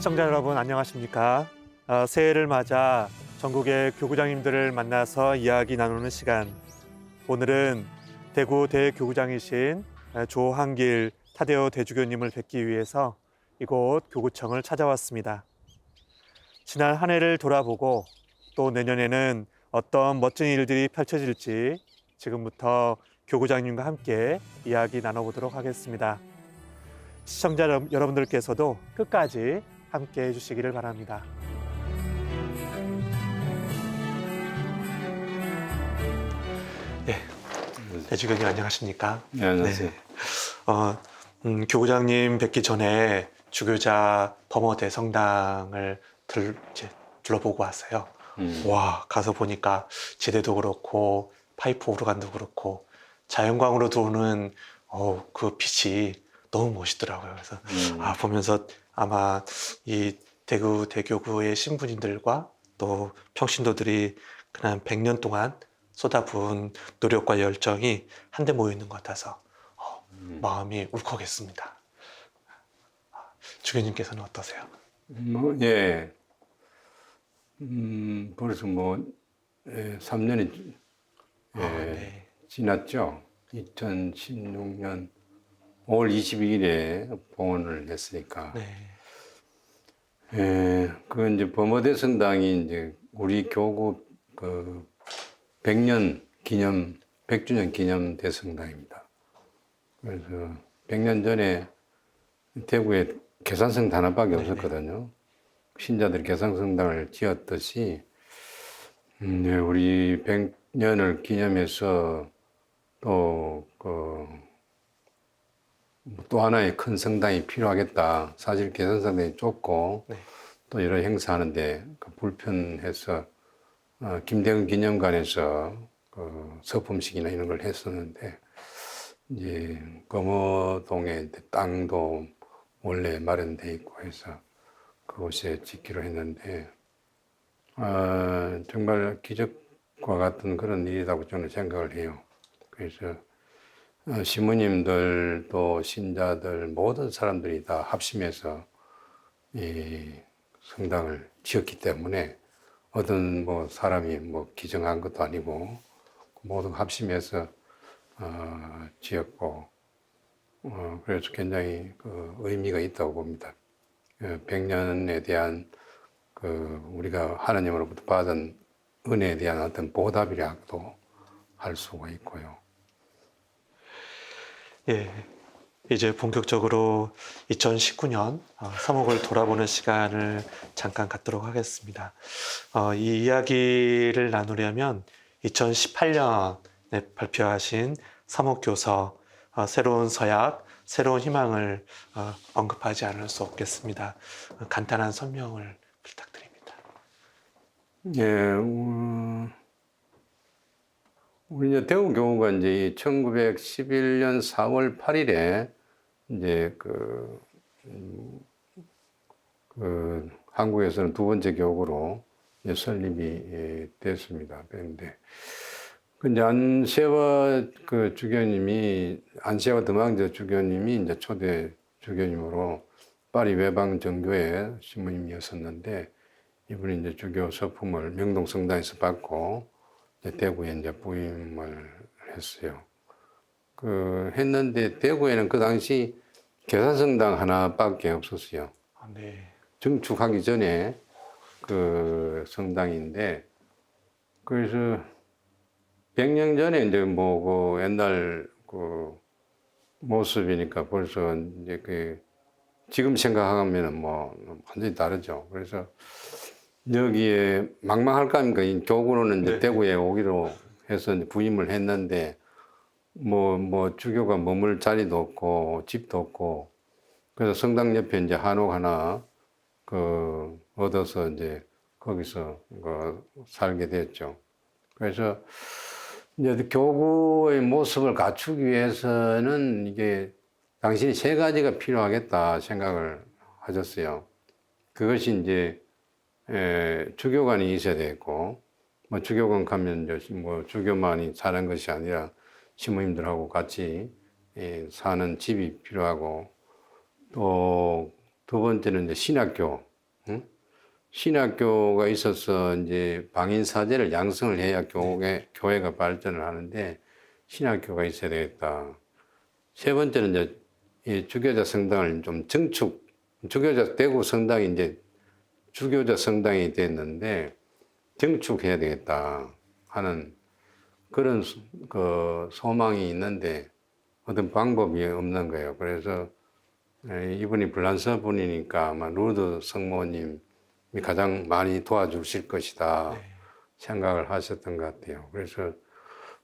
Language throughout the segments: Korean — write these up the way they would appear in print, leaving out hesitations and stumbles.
시청자 여러분 안녕하십니까? 새해를 맞아 전국의 교구장님들을 만나서 이야기 나누는 시간. 오늘은 대구 대교구장이신 조한길 타데오 대주교님을 뵙기 위해서 이곳 교구청을 찾아왔습니다. 지난 한 해를 돌아보고 또 내년에는 어떤 멋진 일들이 펼쳐질지 지금부터 교구장님과 함께 이야기 나눠보도록 하겠습니다. 시청자 여러분들께서도 끝까지 함께 해주시기를 바랍니다. 네, 대주교님 안녕하십니까? 네, 안녕하세요. 네. 교구장님 뵙기 전에 주교자 범어 대성당을 둘러보고 왔어요. 와, 가서 보니까 지대도 그렇고 파이프 오르간도 그렇고 자연광으로 들어오는 그 빛이 너무 멋있더라고요. 그래서 보면서 아마 이 대구 대교구의 신부님들과 또 평신도들이 그냥 100년 동안 쏟아부은 노력과 열정이 한데 모여 있는 것 같아서 마음이 울컥했습니다. 주교님께서는 어떠세요? 예. 벌써 3년이 네. 지났죠. 2016년 5월 22일에 봉헌을 했으니까. 네. 그 이제 범어대성당이 이제 우리 교구 그 100주년 기념 대성당입니다. 그래서 100년 전에 대구에 계산성 하나밖에 없었거든요. 신자들이 계산성당을 지었듯이 우리 100년을 기념해서 또 하나의 큰 성당이 필요하겠다. 사실 계산성당이 좁고 또 여러 행사하는데 불편해서 김대근 기념관에서 서품식이나 이런 걸 했었는데 이제 검어동에 땅도 원래 마련돼 있고 해서 그곳에 짓기로 했는데 정말 기적과 같은 그런 일이라고 저는 생각을 해요. 그래서 시무님들 또 신자들 모든 사람들이 다 합심해서 이 성당을 지었기 때문에 어떤 사람이 기증한 것도 아니고 모두 합심해서 지었고 그래서 굉장히 의미가 있다고 봅니다. 100년에 대한 우리가 하나님으로부터 받은 은혜에 대한 어떤 보답이라고도 할 수가 있고요. 예, 이제 본격적으로 2019년 서목을 돌아보는 시간을 잠깐 갖도록 하겠습니다. 이 이야기를 나누려면 2018년에 발표하신 서목교서 새로운 서약, 새로운 희망을 언급하지 않을 수 없겠습니다. 간단한 설명을 부탁드립니다. 예, 우리 이제 대구 교구가 이제 1911년 4월 8일에 이제 한국에서는 두 번째 교구로 설립이 됐습니다. 그런데 이제 안세화 안세화 드망저 주교님이 이제 초대 주교님으로 파리 외방 정교회 신부님이었었는데 이분이 이제 주교 서품을 명동 성당에서 받고 이제 대구에 이제 부임을 했어요. 했는데 대구에는 그 당시 계산성당 하나밖에 없었어요. 네. 증축하기 전에 그 성당인데 그래서 100년 전에 이제 옛날 모습이니까 벌써 이제 지금 생각하면은 완전히 다르죠. 그래서 여기에 망망할까 하니까 이 교구로는 이제 대구에 오기로 해서 부임을 했는데 주교가 머물 자리도 없고 집도 없고 그래서 성당 옆에 이제 한옥 하나 얻어서 이제 거기서 살게 됐죠. 그래서 이제 교구의 모습을 갖추기 위해서는 이게 당신이 세 가지가 필요하겠다 생각을 하셨어요. 그것이 이제 주교관이 있어야 되고 주교관 가면 이제 주교만이 사는 것이 아니라 시모님들하고 같이 사는 집이 필요하고 또 두 번째는 이제 신학교 신학교가 있어서 이제 방인 사제를 양성을 해야 교회가 발전을 하는데 신학교가 있어야 되겠다. 세 번째는 이제 이 주교자 성당을 좀 주교자 대구 성당이 이제 주교자 성당이 됐는데 증축해야 되겠다 하는 그런 그 소망이 있는데 어떤 방법이 없는 거예요. 그래서 이분이 불란서 분이니까 아마 루드 성모님이 가장 많이 도와주실 것이다 생각을 하셨던 것 같아요. 그래서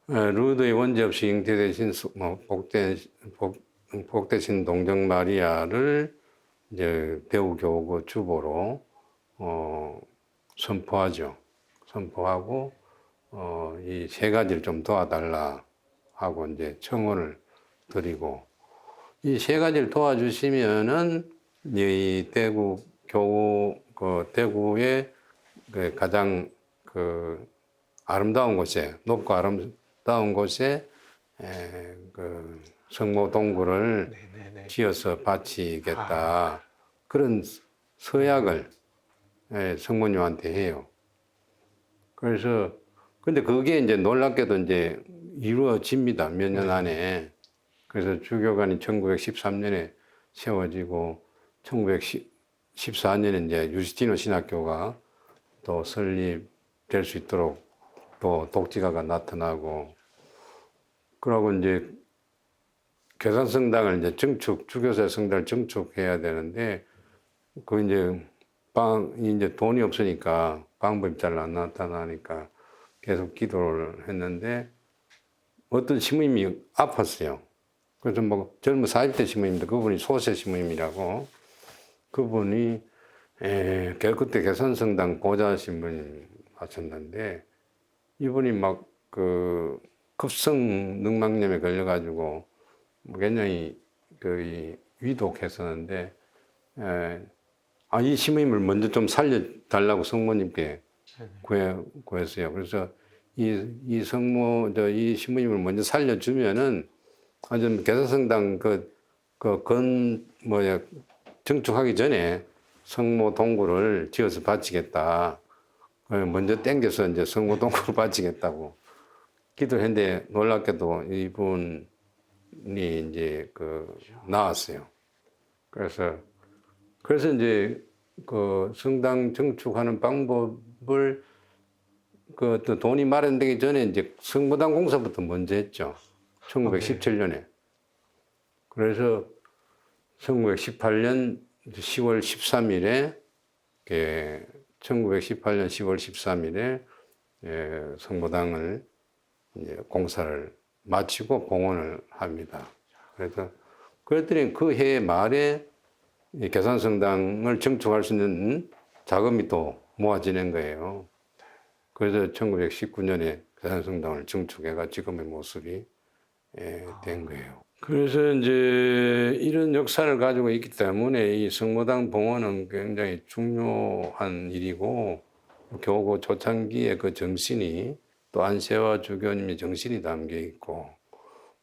루드의 원죄 없이 잉태되신 복되신 동정 마리아를 이제 대우 교구 주보로 선포하죠. 선포하고 이 세 가지를 좀 도와달라 하고 이제 청원을 드리고 이 세 가지를 도와주시면은 이 대구 교구 대구의 그 가장 그 아름다운 곳에 높고 아름다운 곳에 그 성모 동굴을 네네네. 지어서 바치겠다 그런 서약을 성모님한테 해요. 그래서 근데 그게 이제 놀랍게도 이제 이루어집니다. 몇 년 안에. 그래서 주교관이 1913년에 세워지고 1914년에 이제 유스티노 신학교가 또 설립될 수 있도록 또 독지가가 나타나고 그러고 이제 괴산성당을 이제 주교사 성당을 증축해야 되는데 그 이제 돈이 없으니까 방법이 잘 안 나타나니까 계속 기도를 했는데 어떤 신부님이 아팠어요. 그래서 뭐 젊은 40대 신부님인데 그분이 소세 신부님이라고 그분이 그때 개선성당 보좌 신부님 하셨는데 이분이 막 그 급성 늑막염에 걸려가지고 굉장히 그 위독했었는데 이 신부님을 먼저 좀 살려달라고 성모님께 구했어요. 그래서 이 신부님을 먼저 살려주면은 아주 개선성당 증축하기 전에 성모 동굴을 지어서 바치겠다. 먼저 땡겨서 이제 성모 동굴을 바치겠다고 기도했는데 놀랍게도 이분이 이제 나왔어요. 그래서 이제 그 성당 증축하는 방법을 또 돈이 마련되기 전에 이제 성모당 공사부터 먼저 했죠. 1917년에. 그래서 1918년 10월 13일에 1918년 10월 13일에 성모당을 이제 공사를 마치고 봉헌을 합니다. 그래서 그랬더니 그 해 말에 계산성당을 증축할 수 있는 자금이 또 모아지는 거예요. 그래서 1919년에 계산성당을 증축해가 지금의 모습이 된 거예요. 그래서 이제 이런 역사를 가지고 있기 때문에 이 성모당 봉헌은 굉장히 중요한 일이고 교구 초창기의 그 정신이 또 안세화 주교님의 정신이 담겨 있고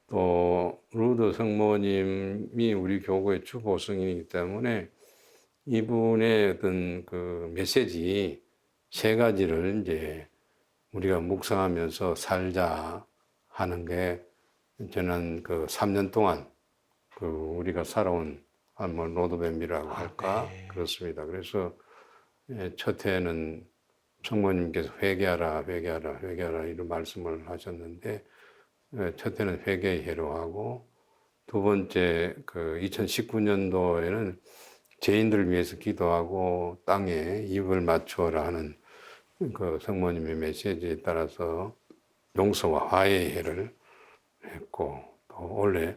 또 루드 성모님이 우리 교구의 주보 성인이기 때문에 이분의 어떤 그 메시지 세 가지를 이제 우리가 묵상하면서 살자 하는 게 저는 그 3년 동안 그 우리가 살아온 뭐 로드뱀이라고 할까 그렇습니다. 그래서 첫 해는 성모님께서 회개하라 이런 말씀을 하셨는데 첫 해는 회개의 해로 하고 두 번째 그 2019년도에는 죄인들을 위해서 기도하고 땅에 입을 맞추어라 하는 그 성모님의 메시지에 따라서 용서와 화해의 해를 했고 또 올해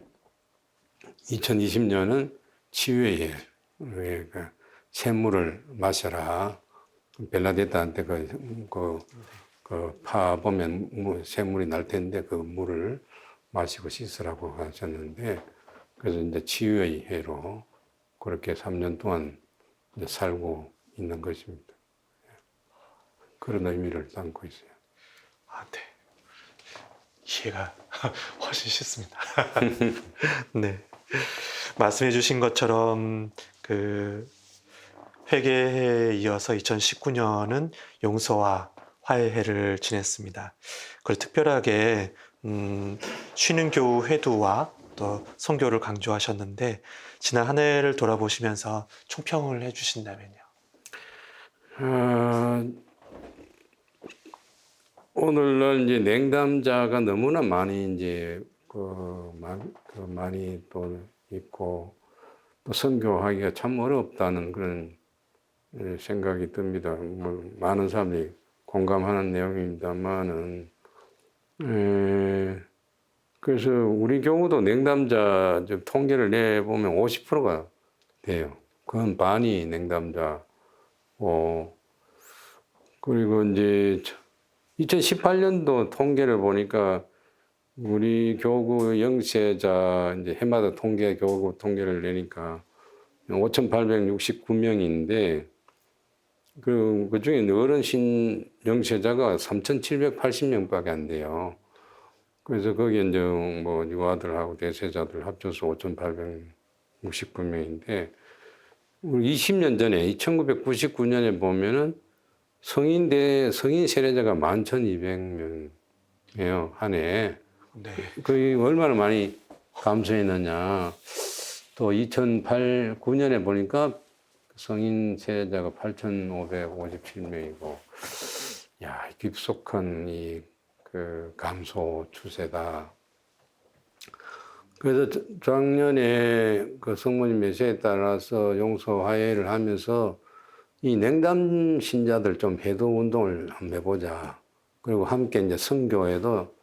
2020년은 치유의 해, 샘물을 마셔라. 벨라데타한테 파 보면 샘물이 날 텐데 그 물을 마시고 씻으라고 하셨는데 그래서 이제 치유의 해로 그렇게 3년 동안 이제 살고 있는 것입니다. 그런 의미를 담고 있어요. 네. 이해가 훨씬 쉽습니다. 네. 말씀해 주신 것처럼 회개에 이어서 2019년은 용서와 화해해를 지냈습니다. 그리고 특별하게 쉬는 교우 회두와 또 선교를 강조하셨는데 지난 한 해를 돌아보시면서 총평을 해주신다면요. 오늘날 이제 냉담자가 너무나 많이 이제 많이 또 있고 또 선교하기가 참 어렵다는 그런 생각이 듭니다. 뭐 많은 사람들이 공감하는 내용입니다만은 그래서 우리 경우도 냉담자 통계를 내보면 50%가 돼요. 그건 반이 냉담자고 그리고 이제 2018년도 통계를 보니까 우리 교구 영세자 이제 해마다 교구 통계를 내니까 5,869명인데 그 중에 어르신 영세자가 3,780명밖에 안 돼요. 그래서 거기에 이제 뭐 유아들하고 대세자들 합쳐서 5,869명인데 20년 전에 1999년에 보면은 성인 세례자가 11,200명이에요, 한 해. 네. 그게 얼마나 많이 감소했느냐. 또 2009년에 보니까 성인 세례자가 8,557명이고, 야, 급속한 그 감소 추세다. 그래서 작년에 그 성모님 메시지에 따라서 용서 화해를 하면서 이 냉담 신자들 좀 해도 운동을 한번 해보자. 그리고 함께 이제 선교회도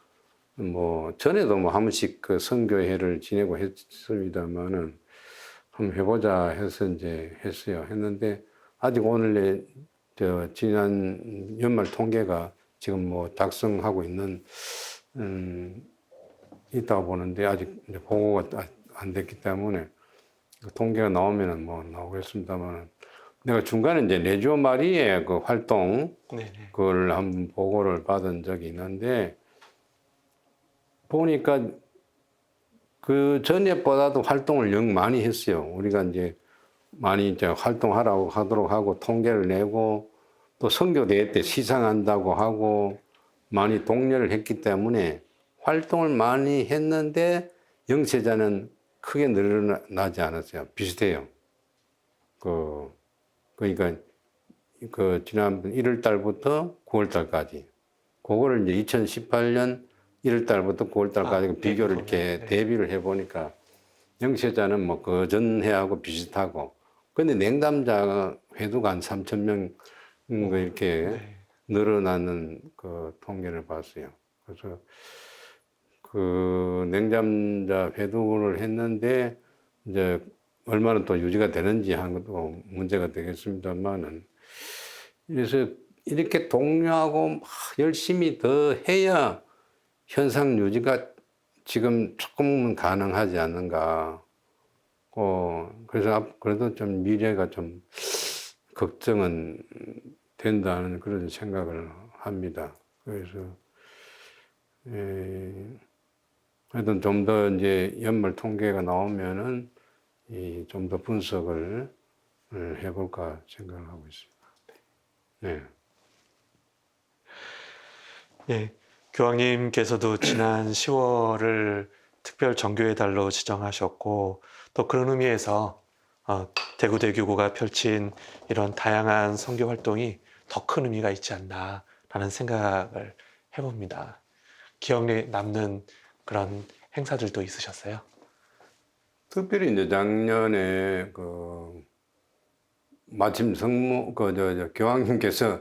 뭐 전에도 뭐 한 번씩 그 선교회를 지내고 했습니다만은 한번 해보자 해서 이제 했는데 아직 오늘 지난 연말 통계가 지금 뭐 작성하고 있는 있다고 보는데 아직 이제 보고가 안 됐기 때문에 통계가 나오면은 뭐 나오겠습니다만은. 내가 중간에 이제 레지오 마리의 그 활동, 네네. 그걸 한번 보고를 받은 적이 있는데, 보니까 그 전에보다도 활동을 영 많이 했어요. 우리가 이제 많이 이제 하도록 하고, 통계를 내고, 또 선교대회 때 시상한다고 하고, 많이 독려를 했기 때문에 활동을 많이 했는데, 영세자는 크게 늘어나지 않았어요. 비슷해요. 그러니까 그 지난번 1월 달부터 9월 달까지 그거를 이제 2018년 1월 달부터 9월 달까지 비교를 이렇게 네. 대비를 해 보니까 영세자는 뭐 그 전해하고 비슷하고 근데 냉담자 회두가 한 3,000명 이렇게 네. 늘어나는 그 통계를 봤어요. 그래서 그 냉담자 회두를 했는데 이제 얼마나 또 유지가 되는지 하는 것도 문제가 되겠습니다만은 그래서 이렇게 독려하고 열심히 더 해야 현상 유지가 지금 조금은 가능하지 않는가. 그래서 그래도 좀 미래가 좀 걱정은 된다는 그런 생각을 합니다. 그래서 하여튼 좀 더 이제 연말 통계가 나오면은 좀 더 분석을 해볼까 생각을 하고 있습니다. 네. 예, 교황님께서도 지난 10월을 특별 정교의 달로 지정하셨고 또 그런 의미에서 대구대교구가 펼친 이런 다양한 선교 활동이 더 큰 의미가 있지 않나라는 생각을 해봅니다. 기억에 남는 그런 행사들도 있으셨어요? 특별히 이제 작년에 마침 교황님께서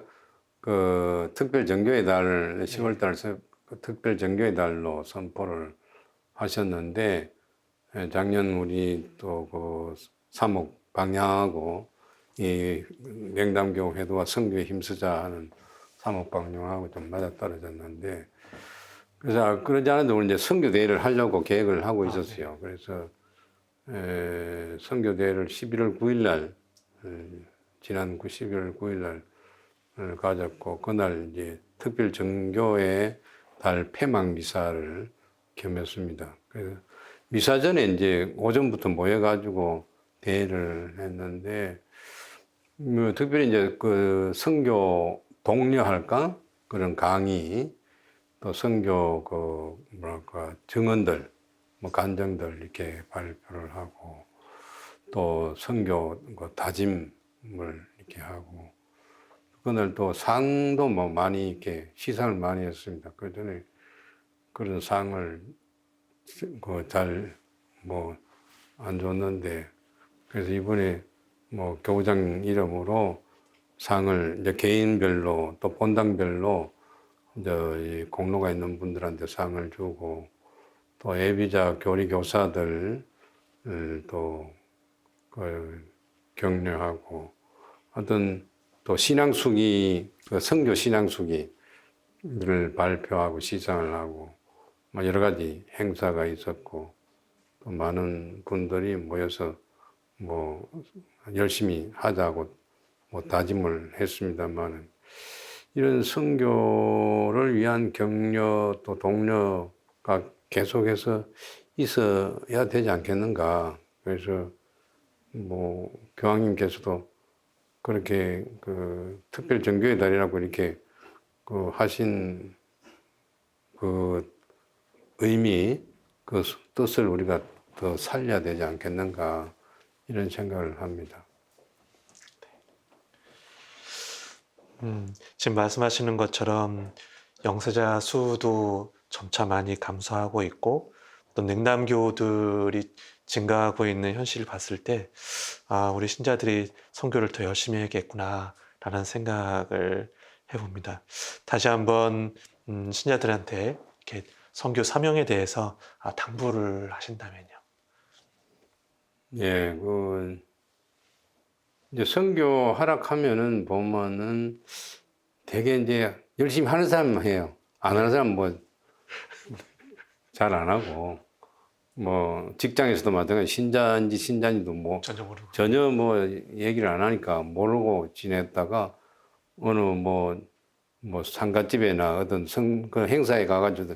그 특별 정교의 달 10월 달 특별 정교의 달로 선포를 하셨는데 작년 우리 또 그 사목 방향하고 이 냉담교 회도와 선교에 힘쓰자 하는 사목 방향하고 좀 맞아떨어졌는데 그래서 그러지 않아도 우리 이제 선교 대회를 하려고 계획을 하고 있었어요. 그래서 선교대회를 11월 9일 날 지난 11월 9일 날 가졌고 그날 이제 특별 정교의 달 폐막 미사를 겸했습니다. 그래서 미사 전에 이제 오전부터 모여가지고 대회를 했는데 뭐 특별히 이제 그 선교 독려할까 그런 강의 또 선교 그 뭐랄까 증언들 뭐 간증들 이렇게 발표를 하고 또 선교 그 다짐을 이렇게 하고 그날 또 상도 뭐 많이 이렇게 시상을 많이 했습니다. 그 전에 그런 상을 그 잘 뭐 안 줬는데 그래서 이번에 뭐 교장 이름으로 상을 이제 개인별로 또 본당별로 이제 이 공로가 있는 분들한테 상을 주고 또 예비자 교리 교사들 또그 격려하고 어떤 또 신앙수기 그 선교 신앙수기를 발표하고 시상을 하고 뭐 여러 가지 행사가 있었고 또 많은 분들이 모여서 뭐 열심히 하자고 뭐 다짐을 했습니다만은 이런 선교를 위한 격려 또 독려가 계속해서 있어야 되지 않겠는가. 그래서 뭐 교황님께서도 그렇게 그 특별 정교의 달이라고 이렇게 그 하신 그 의미 그 뜻을 우리가 더 살려야 되지 않겠는가 이런 생각을 합니다. 지금 말씀하시는 것처럼 영세자 수도 점차 많이 감소하고 있고 또 냉담교들이 증가하고 있는 현실을 봤을 때 우리 신자들이 선교를 더 열심히 해야겠구나라는 생각을 해봅니다. 다시 한번 신자들한테 이렇게 선교 사명에 대해서 당부를 하신다면요. 예, 그 이제 선교 하락하면은 보면은 되게 이제 열심히 하는 사람만 해요. 안 하는 사람 뭐 잘 안 하고 뭐 직장에서도 마찬가지 신자인지 신자인지도 뭐 전혀 모르고. 전혀 뭐 얘기를 안 하니까 모르고 지냈다가 어느 뭐 상갓집에나 어떤 그 행사에 가가지고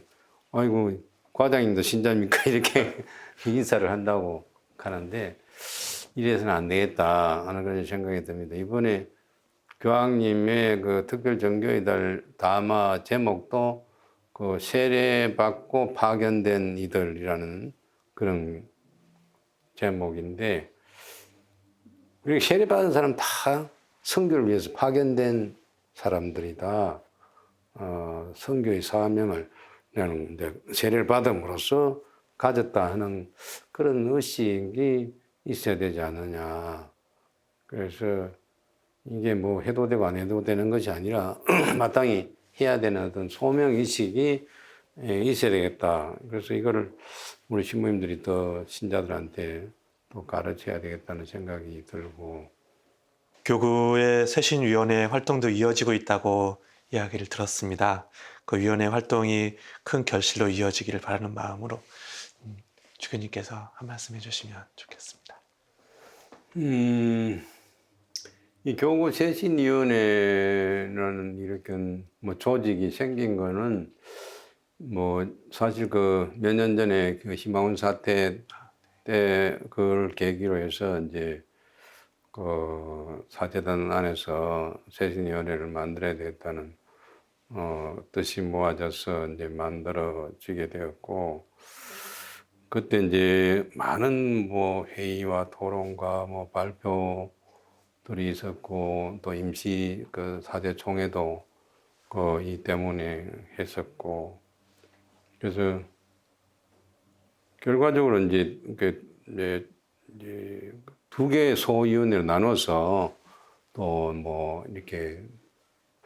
아이고 과장님도 신자입니까 이렇게 인사를 한다고 하는데 이래서는 안 되겠다 하는 그런 생각이 듭니다. 이번에 교황님의 그 특별 정교의 달 담화 제목도 그 세례받고 파견된 이들이라는 그런 제목인데 우리 세례받은 사람 다 선교를 위해서 파견된 사람들이다. 선교의 사명을 나는 이제 세례를 받음으로써 가졌다 하는 그런 의식이 있어야 되지 않느냐. 그래서 이게 뭐 해도 되고 안 해도 되는 것이 아니라 마땅히 해야 되는 어떤 소명 의식이 있어야 되겠다. 그래서 이거를 우리 신부님들이 더 신자들한테 또 가르쳐야 되겠다는 생각이 들고 교구의 새신위원회 활동도 이어지고 있다고 이야기를 들었습니다. 그 위원회 활동이 큰 결실로 이어지기를 바라는 마음으로 주교님께서 한 말씀 해주시면 좋겠습니다. 이 교구 쇄신위원회라는 이렇게 뭐 조직이 생긴 거는 뭐 사실 그 몇 년 전에 그 희망운 사태 때 그걸 계기로 해서 이제 그 사제단 안에서 쇄신위원회를 만들어야 되겠다는 뜻이 모아져서 이제 만들어지게 되었고 그때 이제 많은 뭐 회의와 토론과 뭐 발표들이 있었고 또 임시 그 사제총회도 그 이 때문에 했었고 그래서 결과적으로 이제 두 개의 소위원회로 나눠서 또 뭐 이렇게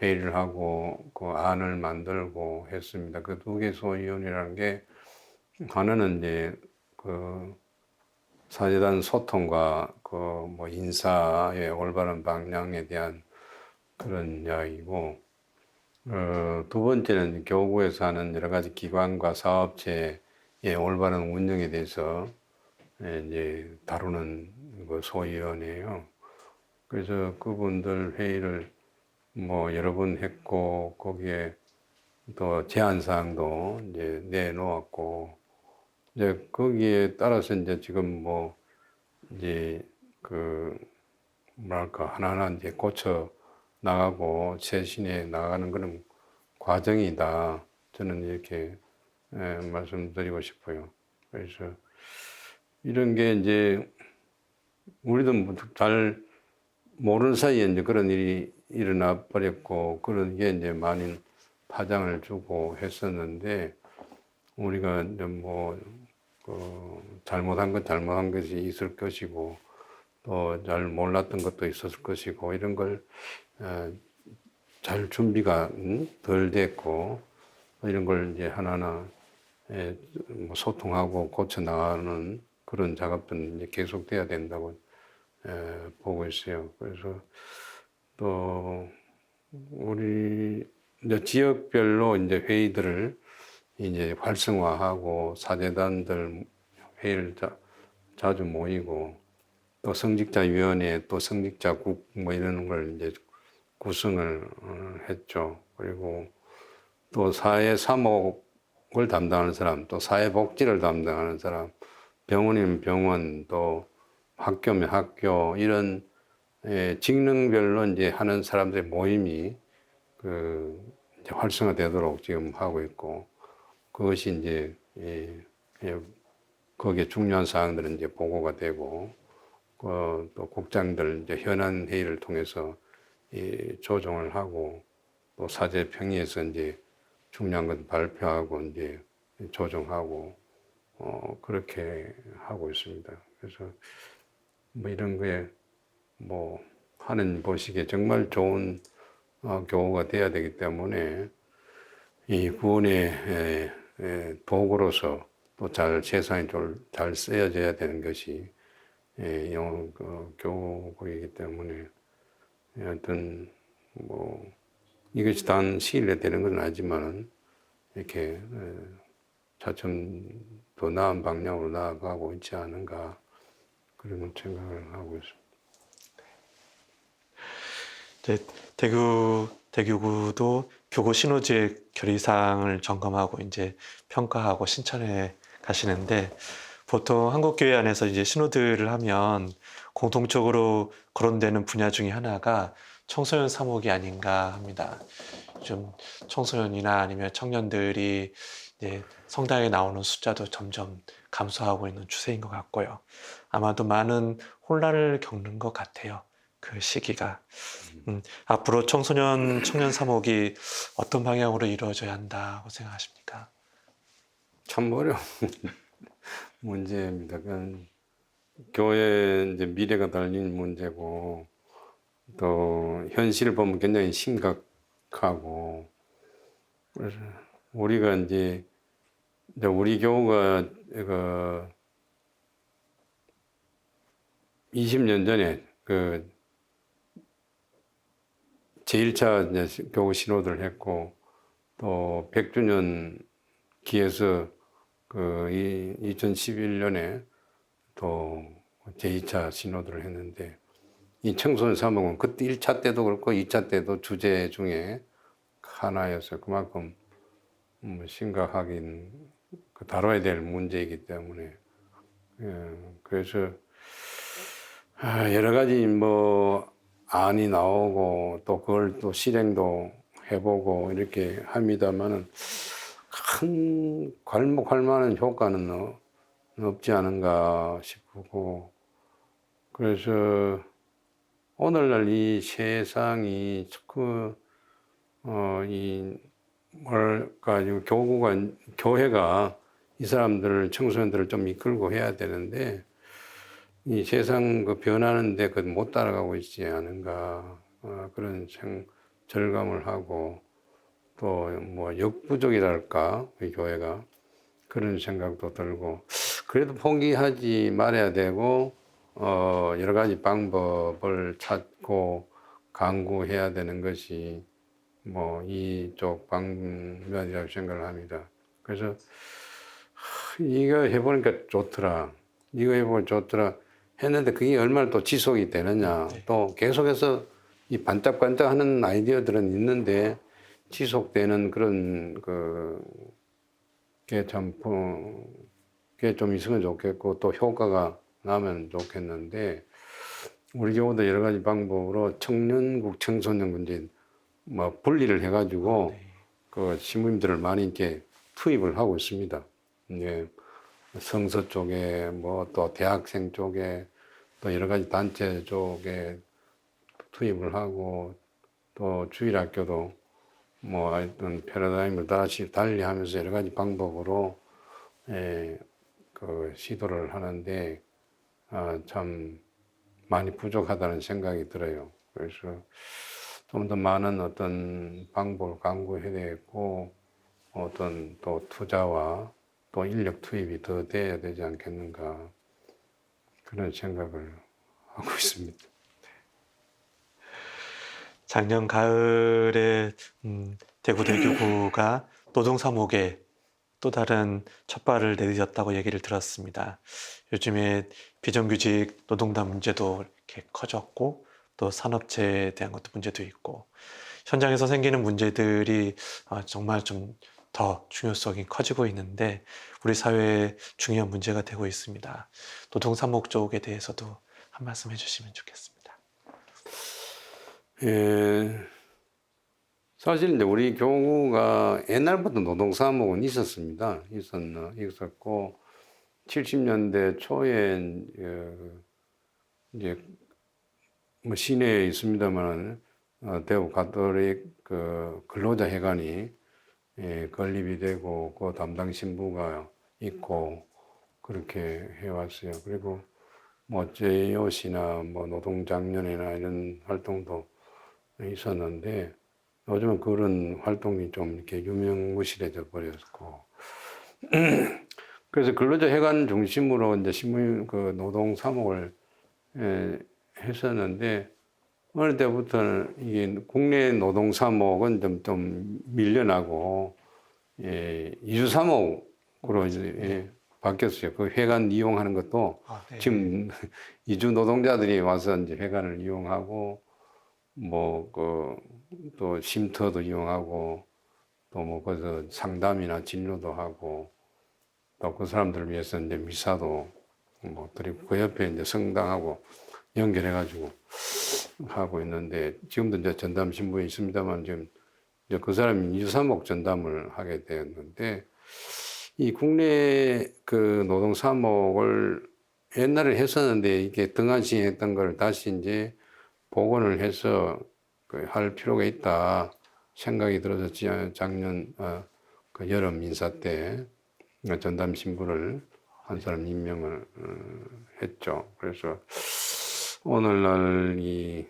회의를 하고 그 안을 만들고 했습니다. 그 두 개의 소위원회라는 게 하나는 이제 그 사제단 소통과 그 뭐 인사의 올바른 방향에 대한 그런 이야기고 두 번째는 교구에서 하는 여러 가지 기관과 사업체의 올바른 운영에 대해서 이제 다루는 그 소위원회예요. 그래서 그분들 회의를 뭐 여러 번 했고 거기에 또 제안 사항도 이제 내놓았고 이제 거기에 따라서 이제 지금 뭐 이제 그 뭐랄까 하나하나 이제 고쳐 나가고 쇄신해 나가는 그런 과정이다. 저는 이렇게 말씀드리고 싶어요. 그래서 이런 게 이제 우리도 잘 모르는 사이에 이제 그런 일이 일어나 버렸고 그런 게 이제 많은 파장을 주고 했었는데 우리가 이제 뭐 잘못한 건 잘못한 것이 있을 것이고 또 잘 몰랐던 것도 있었을 것이고 이런 걸 잘 준비가 덜 됐고 이런 걸 이제 하나하나 뭐 소통하고 고쳐 나가는 그런 작업들은 이제 계속돼야 된다고 보고 있어요. 그래서 또 우리 이제 지역별로 이제 회의들을 이제 활성화하고 사재단들 회의를 자주 모이고 또 성직자위원회 또 성직자국 뭐 이런 걸 이제 구성을 했죠. 그리고 또 사회 사목을 담당하는 사람, 또 사회복지를 담당하는 사람, 병원이면 병원, 또 학교면 학교 이런 직능별로 이제 하는 사람들의 모임이 이제 활성화되도록 지금 하고 있고 그것이 이제 거기에 중요한 사항들은 이제 보고가 되고 또 국장들 이제 현안 회의를 통해서 조정을 하고 또 사제 평의에서 이제 중요한 건 발표하고 이제 조정하고 그렇게 하고 있습니다. 그래서 뭐 이런 거에 뭐 하는 보시기에 정말 좋은 교우가 돼야 되기 때문에 이 구원의 도구로서 또 잘 세상에 잘 쓰여져야 되는 것이 영어 교육이기 때문에 하여튼 뭐 이것이 단 시일에 되는 건 아니지만은 이렇게 차츰 더 나은 방향으로 나아가고 있지 않은가 그런 생각을 하고 있습니다. 이제 대교구도 교구 신호지의 결의사항을 점검하고 이제 평가하고 신천해 가시는데 보통 한국교회 안에서 이제 신호들을 하면 공통적으로 거론되는 분야 중에 하나가 청소년 사목이 아닌가 합니다. 좀 청소년이나 아니면 청년들이 이제 성당에 나오는 숫자도 점점 감소하고 있는 추세인 것 같고요. 아마도 많은 혼란을 겪는 것 같아요. 그 시기가. 앞으로 청소년, 청년 사목이 어떤 방향으로 이루어져야 한다고 생각하십니까? 참 어려운 문제입니다. 그냥 교회 이제 미래가 달린 문제고 또 현실을 보면 굉장히 심각하고 그래서 우리가 이제 우리 교우가 20년 전에 제1차 이제 교우 신호를 했고 또 100주년 기해서 2011년에 또 제2차 신호들을 했는데 이 청소년 사목은 그때 1차 때도 그렇고 2차 때도 주제 중에 하나였어요. 그만큼 심각하긴 다뤄야 될 문제이기 때문에 그래서 여러 가지 뭐 안이 나오고 또 그걸 또 실행도 해보고 이렇게 합니다만은 큰 괄목할 만한 효과는 없지 않은가 싶고 그래서 오늘날 이 세상이 교회가 이 사람들을 청소년들을 좀 이끌고 해야 되는데 이 세상 변하는데 못 따라가고 있지 않은가 그런 절감을 하고 또 뭐 역부족이랄까 이 교회가 그런 생각도 들고 그래도 포기하지 말아야 되고 여러 가지 방법을 찾고 강구해야 되는 것이 뭐 이쪽 방면이라고 생각을 합니다. 그래서 이거 해보니까 좋더라. 이거 해보니까 좋더라. 했는데 그게 얼마나 또 지속이 되느냐. 네. 또 계속해서 이 반짝반짝하는 아이디어들은 있는데 지속되는 그런 게 참 그게 좀 있으면 좋겠고 또 효과가 나면 좋겠는데 우리 교우도 여러 가지 방법으로 청년국 청소년군 이제 뭐 분리를 해가지고 네. 그 신부님들을 많이 이렇게 투입을 하고 있습니다. 이제 성서 쪽에 뭐 또 대학생 쪽에 또 여러 가지 단체 쪽에 투입을 하고 또 주일학교도 뭐 어떤 패러다임을 다시 달리하면서 여러 가지 방법으로 그 시도를 하는데 참 많이 부족하다는 생각이 들어요. 그래서 좀 더 많은 어떤 방법을 강구해야 되고 어떤 또 투자와 또 인력 투입이 더 돼야 되지 않겠는가 그런 생각을 하고 있습니다. 작년 가을에 대구대교구가 노동사목에 또 다른 첫발을 내딛었다고 얘기를 들었습니다. 요즘에 비정규직 노동단 문제도 이렇게 커졌고 또 산업체에 대한 것도 문제도 있고 현장에서 생기는 문제들이 정말 좀 더 중요성이 커지고 있는데 우리 사회에 중요한 문제가 되고 있습니다. 노동사목 쪽에 대해서도 한 말씀 해주시면 좋겠습니다. 사실 이제 우리 교구가 옛날부터 노동사목은 있었고 70년대 초에 이제 뭐 시내에 있습니다만 대구 가톨릭 그 근로자회관이 건립이 되고 그 담당 신부가 있고 그렇게 해왔어요. 그리고 뭐 제이옷이나 뭐 노동장년회나 이런 활동도 있었는데 요즘은 그런 활동이 좀 이렇게 유명무실해져 버렸고 그래서 근로자회관 중심으로 이제 신부 그 노동 사목을 했었는데 어느 때부터는 이게 국내 노동 사목은 좀 밀려나고 이주 사목으로 이제 바뀌었어요. 그 회관 이용하는 것도 네. 지금 이주 노동자들이 와서 이제 회관을 이용하고 뭐 그 또 쉼터도 이용하고 또 뭐 거기서 상담이나 진료도 하고 또 그 사람들을 위해서 이제 미사도 뭐 드리고 그 옆에 이제 성당하고 연결해가지고 하고 있는데 지금도 이제 전담 신부에 있습니다만 지금 이제 그 사람이 이주사목 전담을 하게 되었는데 이 국내 그 노동 사목을 옛날에 했었는데 이게 등한시했던 걸 다시 이제 복원을 해서 할 필요가 있다 생각이 들어서 작년 그 여름 인사 때 전담 신부를 한 사람 임명을 했죠. 그래서 오늘날 이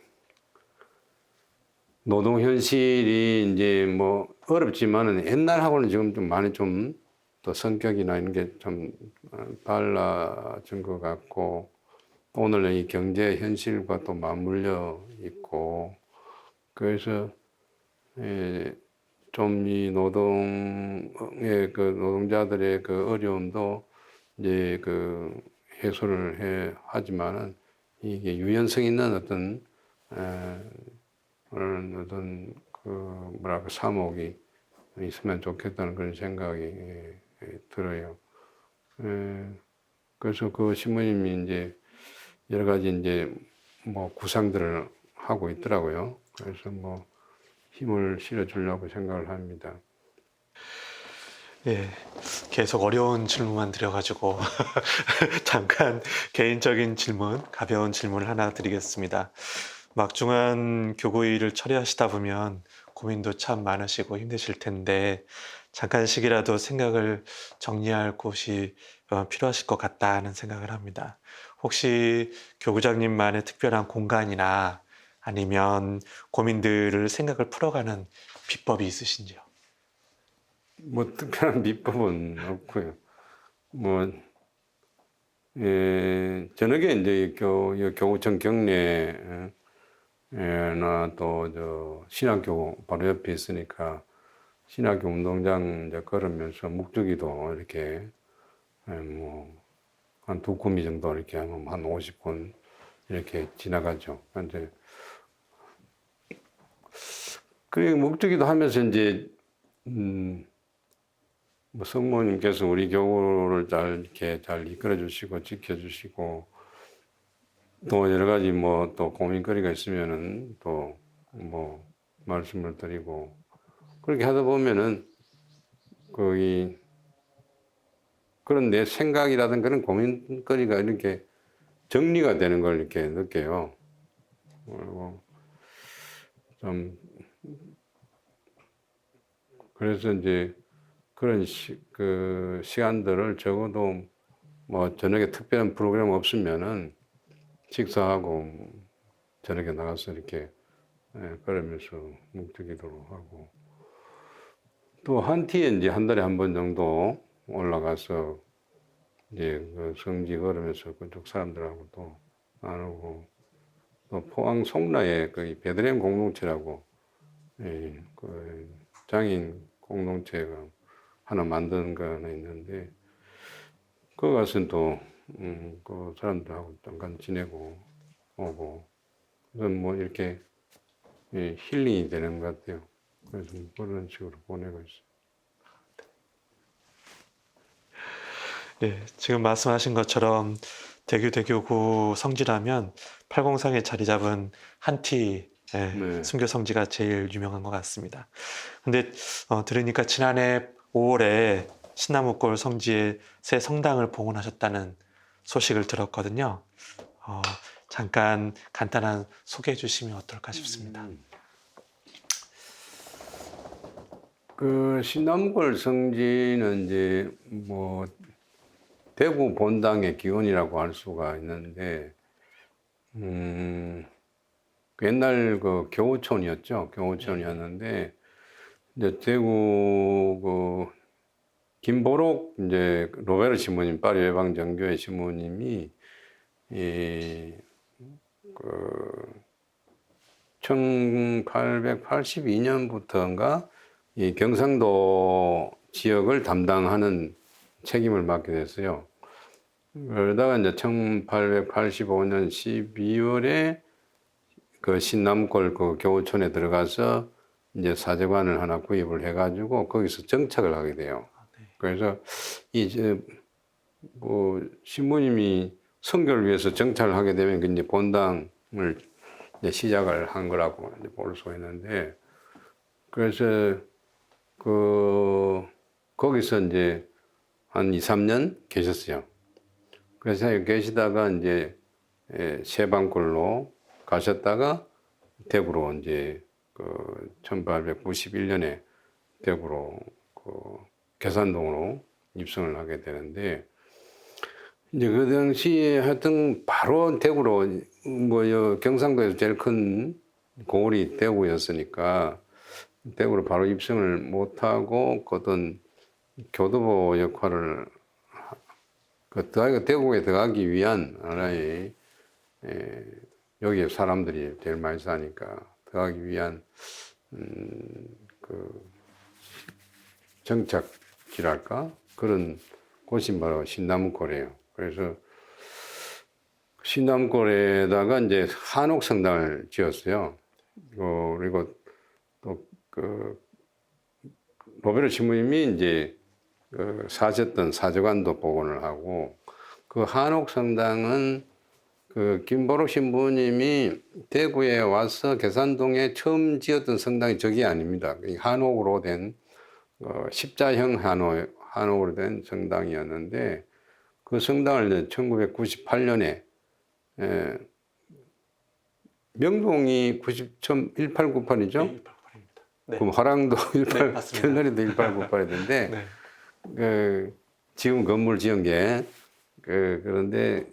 노동 현실이 이제 뭐 어렵지만은 옛날하고는 지금 좀 많이 좀 더 성격이나 이런 게 좀 달라진 것 같고 오늘 이 경제 현실과 또 맞물려 있고 그래서 좀 이 노동의 그 노동자들의 그 어려움도 이제 그 해소를 하지만은 이게 유연성 있는 어떤 어떤 그 뭐랄까 사목이 있으면 좋겠다는 그런 생각이 들어요. 그래서 그 신부님이 이제 여러 가지 이제 뭐 구상들을 하고 있더라고요. 그래서 뭐 힘을 실어주려고 생각을 합니다. 예, 계속 어려운 질문만 드려가지고 잠깐 개인적인 질문, 가벼운 질문을 하나 드리겠습니다. 막중한 교구일을 처리하시다 보면 고민도 참 많으시고 힘드실 텐데 잠깐씩이라도 생각을 정리할 곳이 필요하실 것 같다는 생각을 합니다. 혹시 교구장님만의 특별한 공간이나 아니면 고민들을 생각을 풀어가는 비법이 있으신지요? 뭐 특별한 비법은 없고요. 뭐 저녁에 이제 교구청 경례나 또 저 신학교 바로 옆에 있으니까 신학교 운동장 이제 걸으면서 묵주기도 이렇게 뭐 한 2구미 정도 이렇게 하면 한 50분 이렇게 지나가죠. 이제 그 묵주기도 하면서 이제 뭐 성모님께서 우리 교우를 잘 이렇게 잘 이끌어 주시고 지켜 주시고 또 여러 가지 뭐 또 고민거리가 있으면은 또 뭐 말씀을 드리고 그렇게 하다 보면은 거기 그런 내 생각이라든 그런 고민거리가 이렇게 정리가 되는 걸 이렇게 느껴요. 그리고 좀 그래서 이제 그런 그 시간들을 적어도 뭐 저녁에 특별한 프로그램 없으면은 식사하고 저녁에 나가서 이렇게 걸으면서 묵주기도 하고 또 한티에 이제 한 달에 한 번 정도 올라가서 이제 그 성지 걸으면서 그쪽 사람들하고 또 나누고 또 포항 송라에 그 베들레헴 공동체라고 그 장인 공동체가 하나 만든 거는 있는데 그 가서는 또 그 사람들하고 잠깐 지내고 오고 그래서 뭐 이렇게 힐링이 되는 것 같아요. 그래서 그런 식으로 보내고 있어요. 네, 지금 말씀하신 것처럼 대교구 성지라면 팔공산에 자리 잡은 한티 네. 순교 성지가 제일 유명한 것 같습니다. 근데 들으니까 지난해 5월에 신나무골 성지에 새 성당을 봉헌하셨다는 소식을 들었거든요. 잠깐 간단한 소개해 주시면 어떨까 싶습니다. 그 신남골 성지는 이제 뭐 대구 본당의 기원이라고 할 수가 있는데 그 옛날 그 교우촌이었죠. 교우촌이었는데 이제 대구 그 김보록 이제 로베르 신부님 파리 외방정교회 신부님이 그 1882년부터인가 이 경상도 지역을 담당하는 책임을 맡게 됐어요. 그러다가 이제 1885년 12월에 그 신남골 그 교우촌에 들어가서 이제 사제관을 하나 구입을 해가지고 거기서 정착을 하게 돼요. 그래서 이제 뭐 신부님이 선교를 위해서 정착을 하게 되면 이제 본당을 이제 시작을 한 거라고 이제 볼 수 있는데 그래서 그 거기서 이제 한 2, 3년 계셨어요. 그래서 계시다가 이제 세방골로 가셨다가 대구로 이제 그 1891년에 대구로 그 계산동으로 입성을 하게 되는데 이제 그 당시에 하여튼 바로 대구로 뭐 경상도에서 제일 큰 고을이 대구였으니까 대구로 바로 입성을 못하고 그 어떤 교도보 역할을 대구에 들어가기 위한 하나의 여기에 사람들이 제일 많이 사니까 들어가기 위한 그 정착지랄까 그런 곳이 바로 신남골이에요. 그래서 신남골에다가 이제 한옥 성당을 지었어요. 그리고 또 그 로베르 신부님이 이제 그 사셨던 사제관도 복원을 하고 그 한옥 성당은 그 김보록 신부님이 대구에 와서 계산동에 처음 지었던 성당이 저기 아닙니다. 한옥으로 된 십자형 한옥으로 된 성당이었는데 그 성당을 1998년에 명동이 1898이죠? 네. 그럼 화랑도 18, 네, 맞습니다. 결론에도 1898이던데 네. 그 지금 건물 지은 게 그런데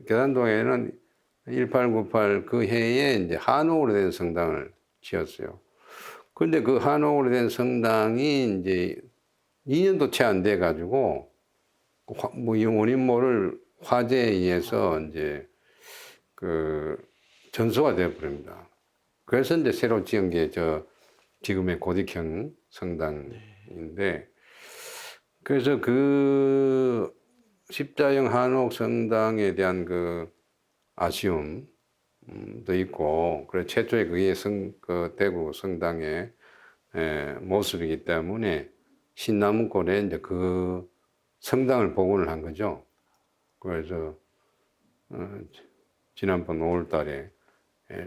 계산동에는 1898 그 해에 이제 한옥으로 된 성당을 지었어요. 근데 그 한옥으로 된 성당이 이제 2년도 채 안 돼 가지고 뭐 이 원인 모를 화재에 의해서 이제 그 전소가 되어 버립니다. 그래서 이제 새로 지은 게 지금의 고딕형 성당인데 그래서 그 십자형 한옥 성당에 대한 그 아쉬움도 있고, 그래 최초의 그 대구 성당의 모습이기 때문에 신남골에 이제 그 성당을 복원을 한 거죠. 그래서 지난번 5월 달에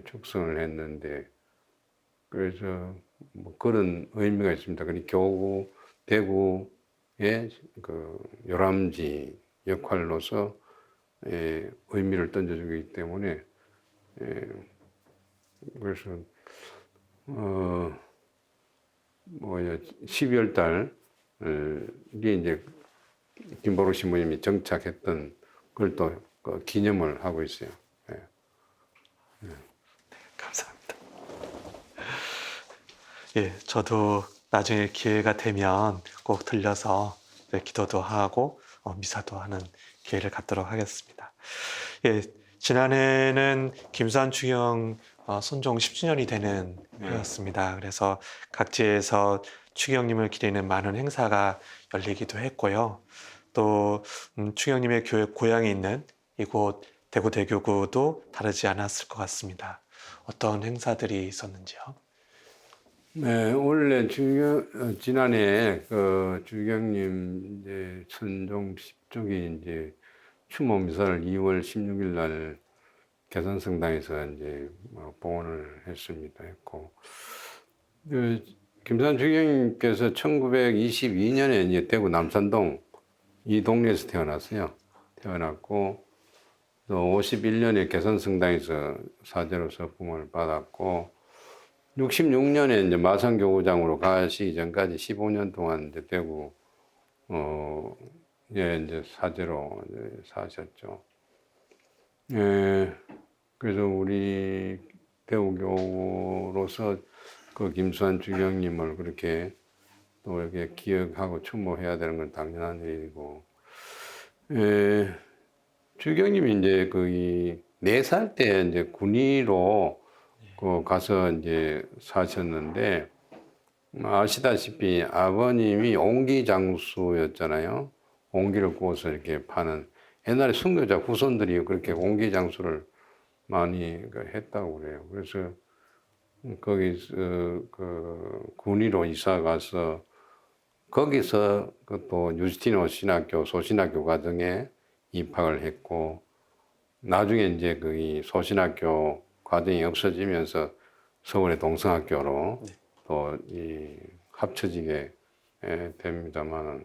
축성을 했는데, 그래서 뭐 그런 의미가 있습니다. 그리고 교구, 대구의 그 요람지 역할로서 의미를 던져주기 때문에, 그래서 뭐야 12월 달 이게 이제 김보록 신부님이 정착했던 걸 또 기념을 하고 있어요. 감사합니다. 예, 저도 나중에 기회가 되면 꼭 들려서 기도도 하고 미사도 하는 기회를 갖도록 하겠습니다. 예, 지난해는 김수환 추경 선종 10주년이 되는 해였습니다. 그래서 각지에서 추경님을 기리는 많은 행사가 열리기도 했고요. 또 추경님의 교회 고향이 있는 이곳 대구 대교구도 다르지 않았을 것 같습니다. 어떤 행사들이 있었는지요? 네, 원래 지난해 그 주경님 이제 선종 10주기 이제 추모 미사를 2월 16일 날 개선성당에서 이제 봉헌을 했고, 그 김수환 주경님께서 1922년에 이제 대구 남산동 이 동네에서 태어났어요. 태어났고, 또 51년에 개선성당에서 사제로 서품을 받았고, 66년에 이제 마산교구장으로 가시기 전까지 15년 동안 이제 대구 이제 사제로 이제 사셨죠. 그래서 우리 대구교구로서 그 김수환 주경님을 그렇게 또 이렇게 기억하고 추모해야 되는 건 당연한 일이고, 주경님이 이제 거의 4살 때 이제 군위로 가서 이제 사셨는데, 아시다시피 아버님이 옹기장수였잖아요. 옹기를 구워서 이렇게 파는, 옛날에 순교자 후손들이 그렇게 옹기장수를 많이 했다고 그래요. 그래서 거기서 그 군위로 이사 가서 거기서 또 유스티노 신학교, 소신학교 과정에 입학을 했고, 나중에 이제 그 소신학교 과정이 없어지면서 서울의 동성학교로 또 합쳐지게 됩니다만,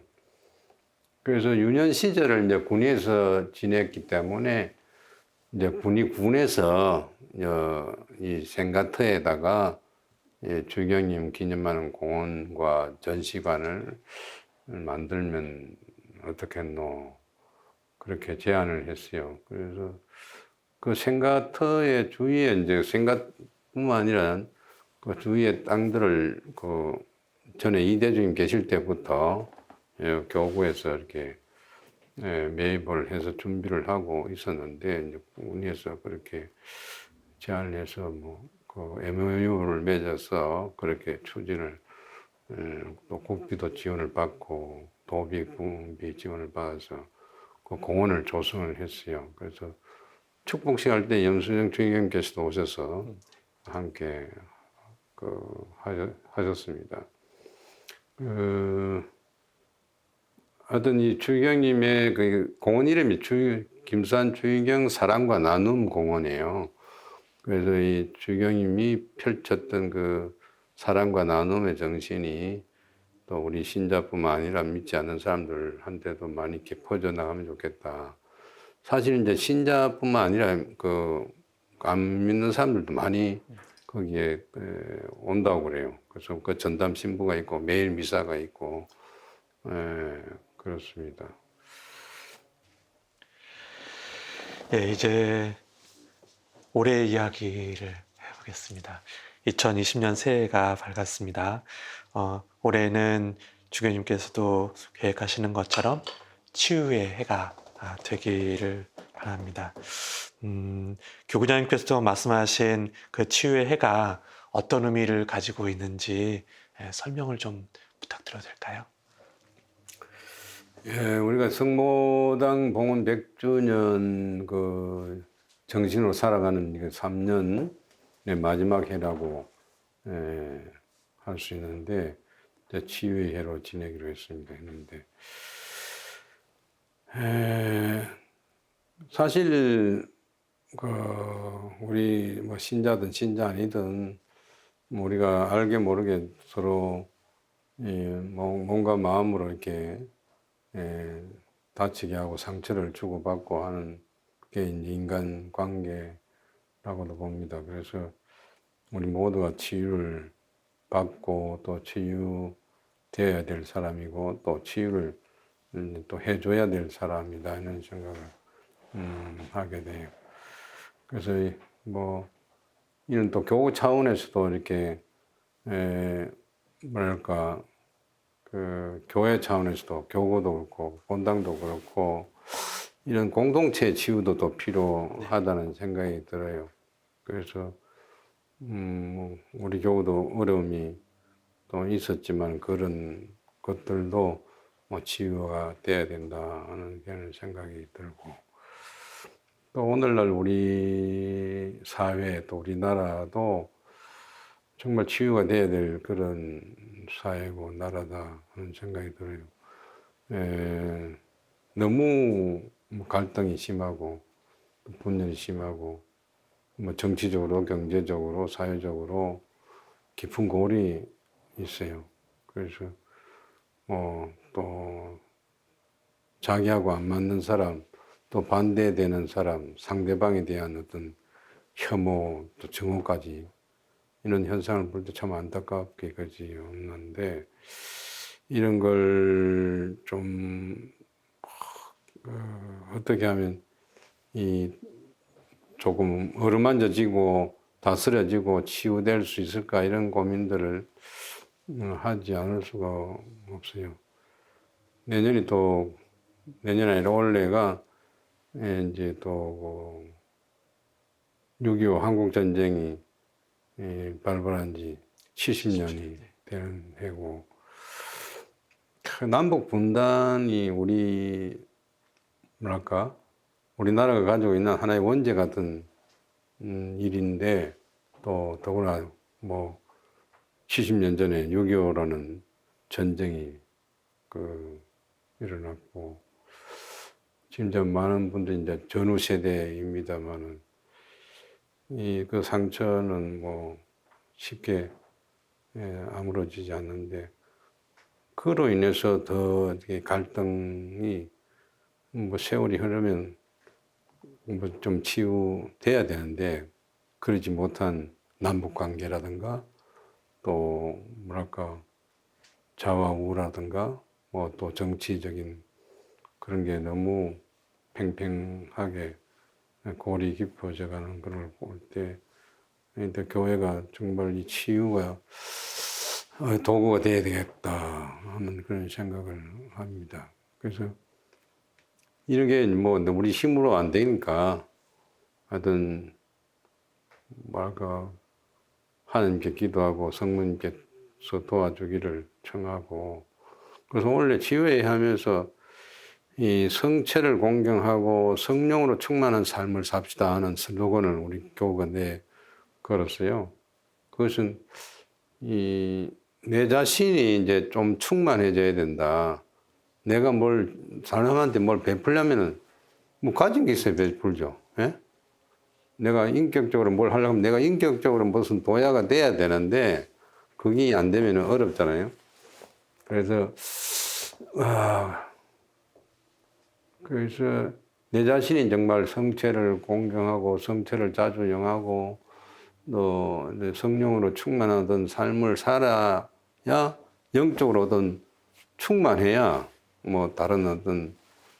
그래서 유년 시절을 이제 군에서 지냈기 때문에 이제 군에서 이 생가터에다가 주경님 기념하는 공원과 전시관을 만들면 어떻겠노, 그렇게 제안을 했어요. 그래서 그 생가터의 주위에 이제 생가뿐만 아니라 그 주위의 땅들을 그 전에 이대주님 계실 때부터 교구에서 이렇게 매입을 해서 준비를 하고 있었는데, 이제 군에서 그렇게 제안을 해서 그 MOU를 맺어서 그렇게 추진을, 또 국비도 지원을 받고 도비, 군비 지원을 받아서 그 공원을 조성을 했어요. 그래서 축복식 할 때 염수정 주임님께서도 오셔서 함께 하셨습니다. 하여튼 이 주경님의 그 공원 이름이 김수환 주경 사랑과 나눔 공원이에요. 그래서 이 주경님이 펼쳤던 그 사랑과 나눔의 정신이 또 우리 신자뿐만 아니라 믿지 않는 사람들한테도 많이 이렇게 퍼져나가면 좋겠다. 사실 이제 신자뿐만 아니라 그 안 믿는 사람들도 많이 거기에 온다고 그래요. 그래서 그 전담 신부가 있고 매일 미사가 있고, 그렇습니다. 예, 이제 올해 이야기를 해보겠습니다. 2020년 새해가 밝았습니다. 올해는 주교님께서도 계획하시는 것처럼 치유의 해가 되기를 바랍니다. 교구장님께서도 말씀하신 그 치유의 해가 어떤 의미를 가지고 있는지 설명을 좀 부탁드려도 될까요? 예, 우리가 성모당 봉헌 100주년 그 정신으로 살아가는 3년의 마지막 해라고 할 수 있는데, 치유의 해로 지내기로 했는데, 사실 그 우리 뭐 신자든 신자 아니든 뭐 우리가 알게 모르게 서로 뭔가 마음으로 이렇게 예, 다치게 하고 상처를 주고받고 하는 게 이제 인간 관계라고도 봅니다. 그래서 우리 모두가 치유를 받고 또 치유되어야 될 사람이고 또 치유를 또 해줘야 될 사람이다 이런 생각을 하게 돼요. 그래서 뭐 이런 또 교구 차원에서도 이렇게 뭐랄까 그 교회 차원에서도 교구도 그렇고 본당도 그렇고 이런 공동체 치유도 또 필요하다는 생각이 들어요. 그래서 우리 교우도 어려움이 또 있었지만 그런 것들도 뭐 치유가 돼야 된다 하는 그런 생각이 들고 또 오늘날 우리 사회 또 우리나라도 정말 치유가 돼야 될 그런 사회고 나라다 하는 생각이 들어요. 너무 갈등이 심하고 분열이 심하고 뭐 정치적으로 경제적으로 사회적으로 깊은 고울이 있어요. 그래서 또 자기하고 안 맞는 사람 또 반대되는 사람 상대방에 대한 어떤 혐오 또 증오까지 이런 현상을 볼 때 참 안타깝게 그지 없는데 이런 걸 좀 어떻게 하면 이 조금 어루만져지고 다스려지고 치유될 수 있을까 이런 고민들을 하지 않을 수가 없어요. 내년이 또 내년 아니라 올해가 이제 또 6.25 한국 전쟁이 발발한 지 70년이 되는 해고 남북 분단이 우리 뭐랄까 우리나라가 가지고 있는 하나의 원죄 같은 일인데 또 더구나 뭐 70년 전에 6.25라는 전쟁이 일어났고 지금 이제 많은 분들이 이제 전후 세대입니다만은 그 상처는 뭐 쉽게 아물어지지 않는데 그로 인해서 더 갈등이 뭐 세월이 흐르면 뭐 좀 치유돼야 되는데 그러지 못한 남북 관계라든가 또 뭐랄까 좌우라든가 뭐 또 정치적인 그런 게 너무 팽팽하게 골이 깊어져 가는 그걸 볼 때 교회가 정말 이 치유가 도구가 돼야 되겠다 하는 그런 생각을 합니다. 그래서 이런 게 뭐 우리 힘으로 안 되니까 하여튼 뭐랄까 하나님께 기도하고 성모님께서 도와주기를 청하고 그래서 원래 지회에 하면서 이 성체를 공경하고 성령으로 충만한 삶을 삽시다 하는 슬로건을 우리 교우가 걸었어요. 그것은 내 자신이 이제 좀 충만해져야 된다. 내가 사람한테 뭘 베풀려면은 뭐 가진 게 있어야 베풀죠. 예? 내가 인격적으로 뭘 하려면 내가 인격적으로 무슨 도야가 돼야 되는데 그게 안 되면 어렵잖아요. 그래서 내 자신이 정말 성체를 공경하고 성체를 자주 영하고 또 성령으로 충만하던 삶을 살아야 영적으로 어떤 충만해야 뭐 다른 어떤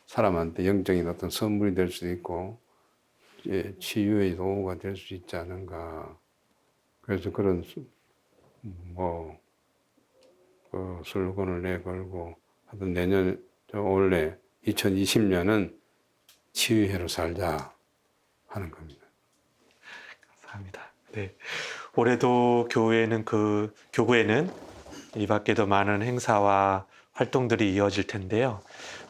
사람한테 영적인 어떤 선물이 될 수도 있고 치유의 도구가 될 수 있지 않은가. 그래서 그런 슬로건을 내걸고 하여튼 올해 2020년은 치유해로 살자 하는 겁니다. 감사합니다. 네. 올해도 교구에는 이 밖에도 많은 행사와 활동들이 이어질 텐데요.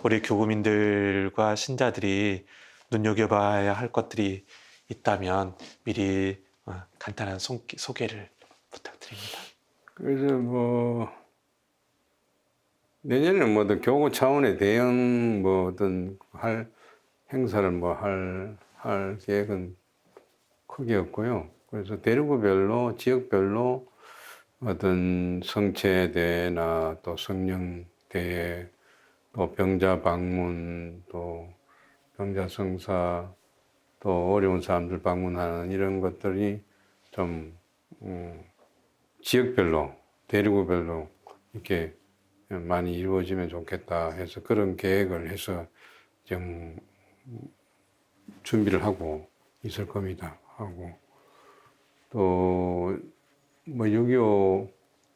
우리 교구민들과 신자들이 눈여겨봐야 할 것들이 있다면 미리 간단한 소개를 부탁드립니다. 그래서 내년에는 어떤 교구 차원의 대형 어떤 할 행사를 할 계획은 크게 없고요. 그래서 대륙별로 지역별로 어떤 성체대회나 또 성령대회, 또 병자 방문, 또 병자 성사, 또 어려운 사람들 방문하는 이런 것들이 좀 지역별로, 대륙별로 이렇게 많이 이루어지면 좋겠다 해서 그런 계획을 해서 좀 준비를 하고 있을 겁니다. 하고 또 뭐 6.25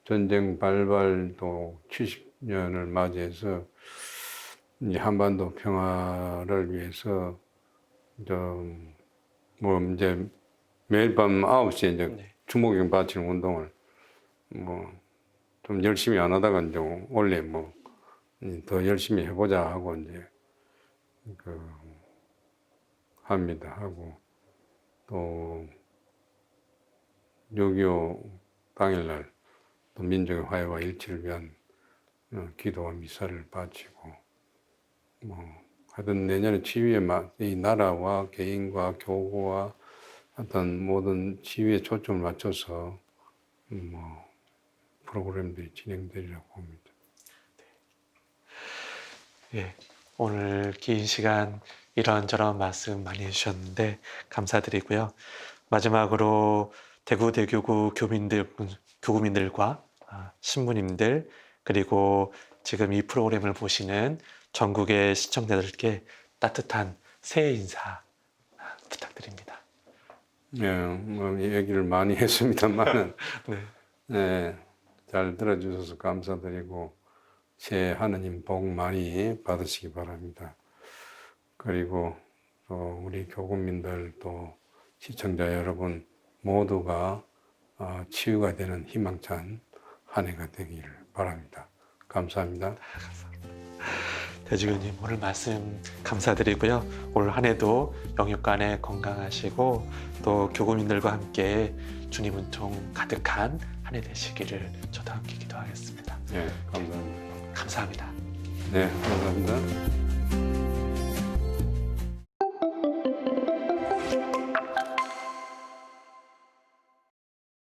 전쟁 발발 또 70년을 맞이해서 이제 한반도 평화를 위해서 좀 뭐 이제 매일 밤 9시에 이제 네. 주목경 바치는 운동을 뭐 좀 열심히 안 하다가 이제 원래 뭐 더 열심히 해보자 하고 이제 그 합니다. 하고 또 6.25 당일날 또 민족의 화해와 일치를 위한 기도와 미사를 바치고 뭐 하여튼 내년에 치유에 이 나라와 개인과 교구와 어떤 모든 치유에 초점을 맞춰서 뭐 프로그램들이 진행되리라고 봅니다. 예, 오늘 긴 시간 이런저런 말씀 많이 해주셨는데 감사드리고요. 마지막으로 대구대교구 교구민들과 신부님들 그리고 지금 이 프로그램을 보시는 전국의 시청자들께 따뜻한 새해 인사 부탁드립니다. 예, 뭐 얘기를 많이 했습니다만은 네. 네, 잘 들어주셔서 감사드리고 새해 하느님 복 많이 받으시기 바랍니다. 그리고 또 우리 교구민들 또 시청자 여러분 모두가 치유가 되는 희망찬 한 해가 되기를 바랍니다. 감사합니다. 대주교님 오늘 말씀 감사드리고요. 올 한 해도 영육간에 건강하시고 또 교구민들과 함께 주님 은총 가득한 한 해 되시기를 저도 함께 기도하겠습니다. 네, 감사합니다. 감사합니다. 네, 감사합니다.